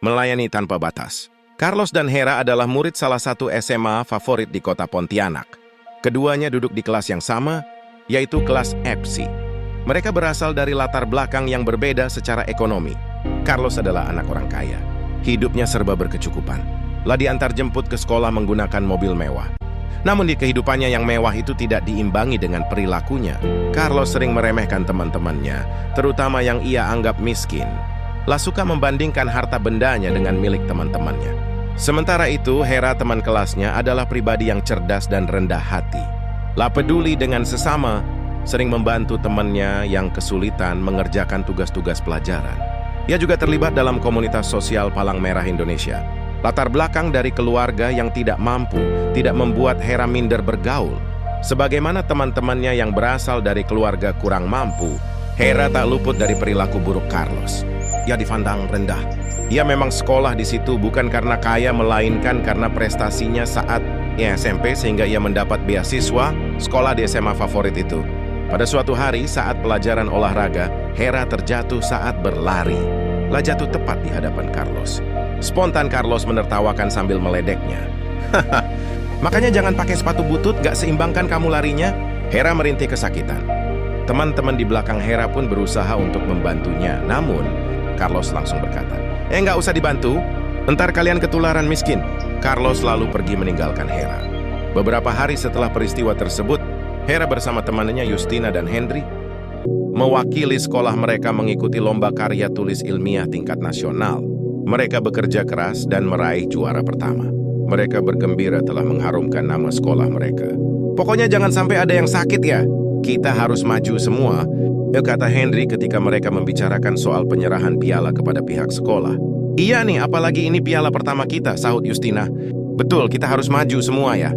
Melayani tanpa batas. Carlos dan Hera adalah murid salah satu SMA favorit di kota Pontianak. Keduanya duduk di kelas yang sama, yaitu kelas EPSI. Mereka berasal dari latar belakang yang berbeda secara ekonomi. Carlos adalah anak orang kaya. Hidupnya serba berkecukupan. Lah diantar jemput ke sekolah menggunakan mobil mewah. Namun di kehidupannya yang mewah itu tidak diimbangi dengan perilakunya. Carlos sering meremehkan teman-temannya, terutama yang ia anggap miskin. Lah suka membandingkan harta bendanya dengan milik teman-temannya. Sementara itu, Hera teman kelasnya adalah pribadi yang cerdas dan rendah hati. Lah peduli dengan sesama, sering membantu temannya yang kesulitan mengerjakan tugas-tugas pelajaran. Ia juga terlibat dalam komunitas sosial Palang Merah Indonesia. Latar belakang dari keluarga yang tidak mampu tidak membuat Hera minder bergaul. Sebagaimana teman-temannya yang berasal dari keluarga kurang mampu, Hera tak luput dari perilaku buruk Carlos. Ia dipandang rendah. Ia memang sekolah di situ bukan karena kaya, melainkan karena prestasinya saat SMP sehingga ia mendapat beasiswa sekolah di SMA favorit itu. Pada suatu hari saat pelajaran olahraga, Hera terjatuh saat berlari. Lah jatuh tepat di hadapan Carlos. Spontan Carlos menertawakan sambil meledeknya. Haha, makanya jangan pakai sepatu butut, gak seimbangkan kamu larinya. Hera merintih kesakitan. Teman-teman di belakang Hera pun berusaha untuk membantunya. Namun, Carlos langsung berkata, gak usah dibantu, entar kalian ketularan miskin. Carlos lalu pergi meninggalkan Hera. Beberapa hari setelah peristiwa tersebut, Hera bersama temannya Justina dan Henry mewakili sekolah mereka mengikuti lomba karya tulis ilmiah tingkat nasional. Mereka bekerja keras dan meraih juara pertama. Mereka bergembira telah mengharumkan nama sekolah mereka. Pokoknya jangan sampai ada yang sakit ya. Kita harus maju semua, kata Henry ketika mereka membicarakan soal penyerahan piala kepada pihak sekolah. Iya nih, apalagi ini piala pertama kita, sahut Justina. Betul, kita harus maju semua ya.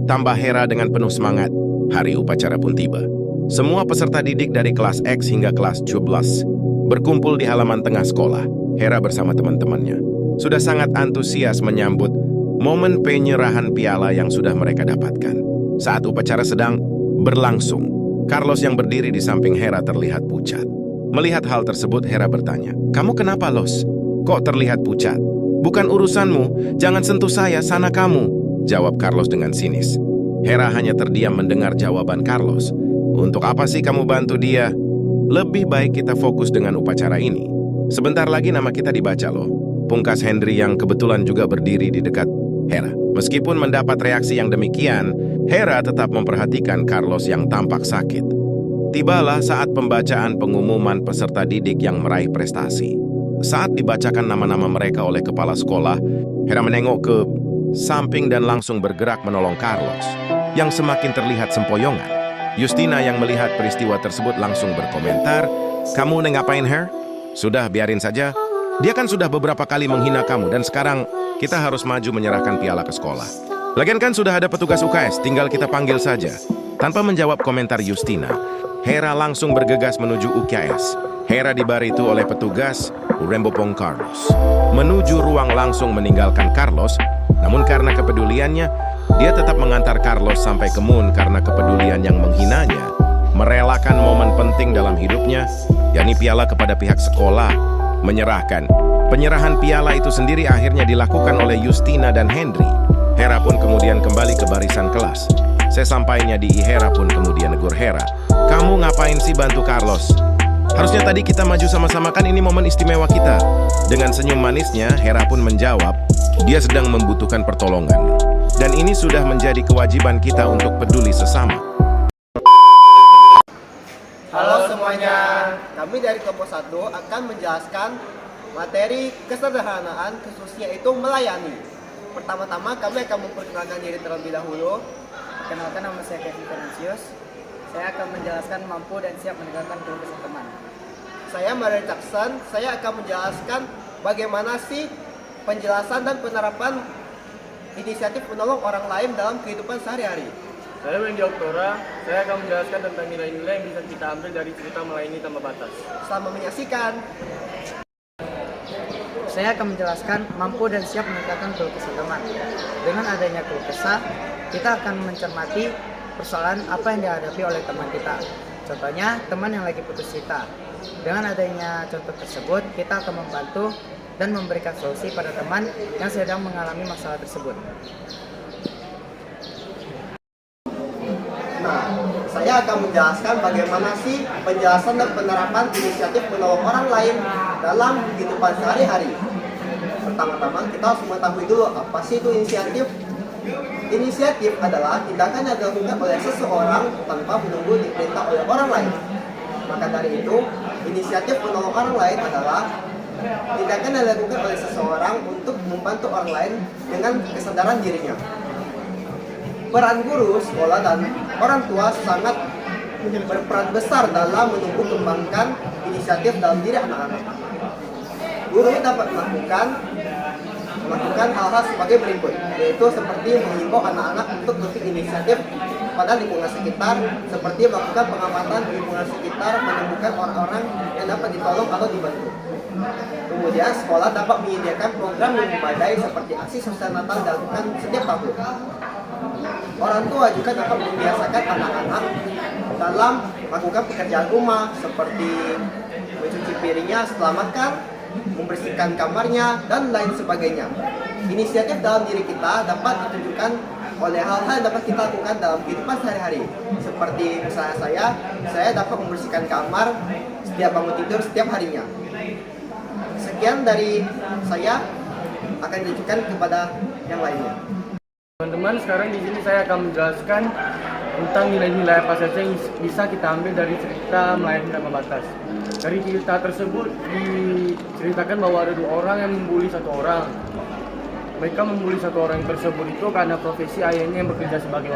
Tambah Hera dengan penuh semangat. Hari upacara pun tiba. Semua peserta didik dari kelas X hingga kelas 12 berkumpul di halaman tengah sekolah. Hera bersama teman-temannya sudah sangat antusias menyambut momen penyerahan piala yang sudah mereka dapatkan. Saat upacara sedang berlangsung, Carlos yang berdiri di samping Hera terlihat pucat. Melihat hal tersebut, Hera bertanya, "Kamu kenapa, Los? Kok terlihat pucat?" "Bukan urusanmu, jangan sentuh saya, sana kamu," jawab Carlos dengan sinis. Hera hanya terdiam mendengar jawaban Carlos. "Untuk apa sih kamu bantu dia? Lebih baik kita fokus dengan upacara ini. Sebentar lagi nama kita dibaca loh," pungkas Henry yang kebetulan juga berdiri di dekat Hera. Meskipun mendapat reaksi yang demikian, Hera tetap memperhatikan Carlos yang tampak sakit. Tibalah saat pembacaan pengumuman peserta didik yang meraih prestasi. Saat dibacakan nama-nama mereka oleh kepala sekolah, Hera menengok ke samping dan langsung bergerak menolong Carlos, yang semakin terlihat sempoyongan. Justina yang melihat peristiwa tersebut langsung berkomentar, "Kamu ngapain, Her? Sudah, biarin saja. Dia kan sudah beberapa kali menghina kamu dan sekarang kita harus maju menyerahkan piala ke sekolah. Lagian kan sudah ada petugas UKS, tinggal kita panggil saja." Tanpa menjawab komentar Justina, Hera langsung bergegas menuju UKS. Hera dibantu oleh petugas Rembopong Carlos. Menuju ruang langsung meninggalkan Carlos, namun karena kepeduliannya, dia tetap mengantar Carlos sampai kemun karena kepedulian yang menghinanya. Merelakan momen penting dalam hidupnya, yakni piala kepada pihak sekolah, menyerahkan. Penyerahan piala itu sendiri akhirnya dilakukan oleh Justina dan Henry. Hera pun kemudian kembali ke barisan kelas. Sesampainya di Hera pun kemudian negur Hera, "Kamu ngapain sih bantu Carlos? Harusnya tadi kita maju sama-sama, kan ini momen istimewa kita." Dengan senyum manisnya, Hera pun menjawab, dia sedang membutuhkan pertolongan. Dan ini sudah menjadi kewajiban kita untuk peduli sesama. Halo semuanya, kami dari kelompok 1 akan menjelaskan materi kesederhanaan khususnya itu melayani. Pertama-tama kami akan memperkenalkan diri terlebih dahulu. Perkenalkan, nama saya Kevin Fernansius. Saya akan menjelaskan mampu dan siap mendengarkan keluh kesah teman. Saya Mario Jackson, saya akan menjelaskan bagaimana sih penjelasan dan penerapan inisiatif menolong orang lain dalam kehidupan sehari-hari. Saya Wendy Oktora, saya akan menjelaskan tentang nilai-nilai yang bisa kita ambil dari cerita melayani tanpa batas. Selamat menyaksikan. Saya akan menjelaskan mampu dan siap meningkatkan keluh kesah teman. Dengan adanya keluh kesah, kita akan mencermati persoalan apa yang dihadapi oleh teman kita. Contohnya, teman yang lagi putus cinta. Dengan adanya contoh tersebut, kita akan membantu dan memberikan solusi pada teman yang sedang mengalami masalah tersebut. Nah, saya akan menjelaskan bagaimana sih penjelasan dan penerapan inisiatif menolong orang lain dalam kehidupan sehari-hari. Pertama-tama kita harus mengetahui dulu apa sih itu inisiatif. Inisiatif adalah tindakan yang dilakukan oleh seseorang tanpa menunggu diperintah oleh orang lain. Maka dari itu, inisiatif menolong orang lain adalah tindakan yang dilakukan oleh seseorang untuk membantu orang lain dengan kesadaran dirinya. Peran guru, sekolah, dan orang tua sangat berperan besar dalam menumbuh kembangkan inisiatif dalam diri anak-anak. Guru dapat melakukan hal-hal sebagai berikut, yaitu seperti mengimbau anak-anak untuk lebih inisiatif pada lingkungan sekitar, seperti melakukan pengamatan di lingkungan sekitar, menemukan orang-orang yang dapat ditolong atau dibantu. Kemudian sekolah dapat menyediakan program yang memadai seperti aksi sosial Natal dilakukan setiap tahun. Orang tua juga dapat membiasakan anak-anak dalam melakukan pekerjaan rumah seperti mencuci piringnya setelah makan, membersihkan kamarnya, dan lain sebagainya. Inisiatif dalam diri kita dapat ditunjukkan oleh hal-hal yang dapat kita lakukan dalam kehidupan sehari-hari. Seperti misalnya saya dapat membersihkan kamar setiap bangun tidur setiap harinya. Sekian dari saya, akan ditunjukkan kepada yang lainnya. Teman-teman, sekarang di sini saya akan menjelaskan tentang nilai-nilai apa saja yang bisa kita ambil dari cerita melayani tanpa batas. Dari cerita tersebut diceritakan bahwa ada 2 orang yang membuli 1 orang. Mereka membuli 1 orang tersebut itu karena profesi ayahnya yang bekerja sebagai